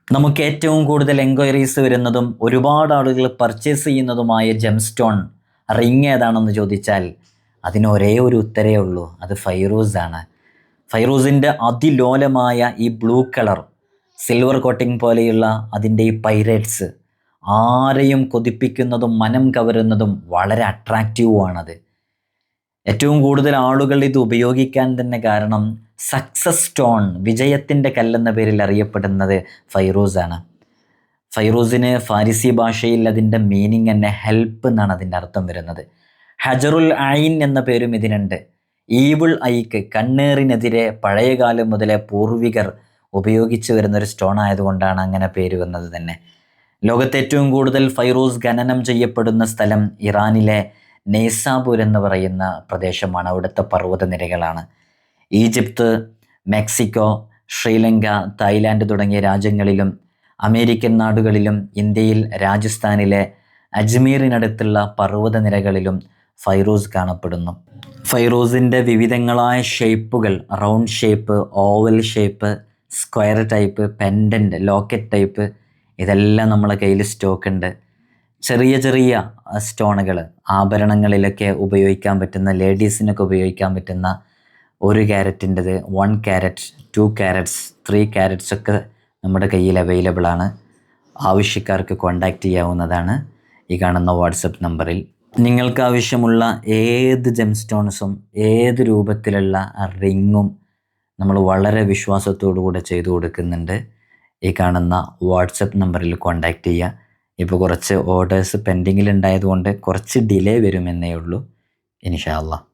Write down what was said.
നമുക്ക് ഏറ്റവും കൂടുതൽ എൻക്വയറീസ് വരുന്നതും ഒരുപാട് ആളുകൾ പർച്ചേസ് ചെയ്യുന്നതുമായ ജെം സ്റ്റോൺ റിങ് ഏതാണെന്ന് ചോദിച്ചാൽ അതിന് ഒരേ ഒരു ഉത്തരേ ഉള്ളൂ, അത് ഫൈറൂസ് ആണ്. ഫൈറൂസിൻ്റെ അതിലോലമായ ഈ ബ്ലൂ കളർ സിൽവർ കോട്ടിംഗ് പോലെയുള്ള അതിൻ്റെ ഈ പൈറേറ്റ്സ് ആരെയും കൊതിപ്പിക്കുന്നതും മനം കവരുന്നതും വളരെ അട്രാക്റ്റീവുമാണത്. ഏറ്റവും കൂടുതൽ ആളുകൾ ഇത് ഉപയോഗിക്കാൻ തന്നെ കാരണം സക്സസ് സ്റ്റോൺ, വിജയത്തിൻ്റെ കല്ലെന്ന പേരിൽ അറിയപ്പെടുന്നത് ഫൈറൂസാണ്. ഫൈറൂസിന് ഫാരിസി ഭാഷയിൽ അതിൻ്റെ മീനിങ് തന്നെ ഹെൽപ്പ് എന്നാണ് അതിൻ്റെ അർത്ഥം വരുന്നത്. ഹജറുൽ ഐൻ എന്ന പേരും ഇതിനുണ്ട്. ഈവിൾ ഐക്ക്, കണ്ണേറിനെതിരെ പഴയകാലം മുതലേ പൂർവികർ ഉപയോഗിച്ച് വരുന്നൊരു സ്റ്റോൺ ആയതുകൊണ്ടാണ് അങ്ങനെ പേര് വന്നത് തന്നെ. ലോകത്തെ ഏറ്റവും കൂടുതൽ ഫൈറൂസ് ഖനനം ചെയ്യപ്പെടുന്ന സ്ഥലം ഇറാനിലെ നെയ്സാപൂർ എന്ന് പറയുന്ന പ്രദേശമാണ്. അവിടുത്തെ പർവ്വതനിരകളാണ്. ഈജിപ്ത്, മെക്സിക്കോ, ശ്രീലങ്ക, തായ്ലാൻഡ് തുടങ്ങിയ രാജ്യങ്ങളിലും അമേരിക്കൻ നാടുകളിലും ഇന്ത്യയിൽ രാജസ്ഥാനിലെ അജ്മീറിനടുത്തുള്ള പർവ്വതനിരകളിലും ഫൈറൂസ് കാണപ്പെടുന്നു. ഫൈറൂസിൻ്റെ വിവിധങ്ങളായ ഷേപ്പുകൾ, round shape, oval shape, square type, pendant, locket type, ഇതെല്ലാം നമ്മളെ കയ്യിൽ സ്റ്റോക്ക് ഉണ്ട്. ചെറിയ ചെറിയ സ്റ്റോണുകൾ ആഭരണങ്ങളിലൊക്കെ ഉപയോഗിക്കാൻ പറ്റുന്ന, ലേഡീസിനൊക്കെ ഉപയോഗിക്കാൻ പറ്റുന്ന 1 ക്യാരറ്റിൻ്റെത്, 1 ക്യാരറ്റ്, 2 ക്യാരറ്റ്സ്, 3 ക്യാരറ്റ്സ് ഒക്കെ നമ്മുടെ കയ്യിൽ അവൈലബിൾ ആണ്. ആവശ്യക്കാർക്ക് കോൺടാക്റ്റ് ചെയ്യാവുന്നതാണ് ഈ കാണുന്ന വാട്സപ്പ് നമ്പറിൽ. നിങ്ങൾക്ക് ആവശ്യമുള്ള ഏത് ജെം സ്റ്റോൺസും ഏത് രൂപത്തിലുള്ള റിങ്ങും നമ്മൾ വളരെ വിശ്വാസത്തോടു കൂടെ ചെയ്തു കൊടുക്കുന്നുണ്ട്. ഈ കാണുന്ന വാട്സപ്പ് നമ്പറിൽ കോൺടാക്റ്റ് ചെയ്യുക. ഇപ്പോൾ കുറച്ച് ഓർഡേഴ്സ് പെൻഡിങ്ങിൽ ഉണ്ടായതുകൊണ്ട് കുറച്ച് ഡിലേ വരുമെന്നേ ഉള്ളൂ. ഇൻഷാ അല്ലാഹ്.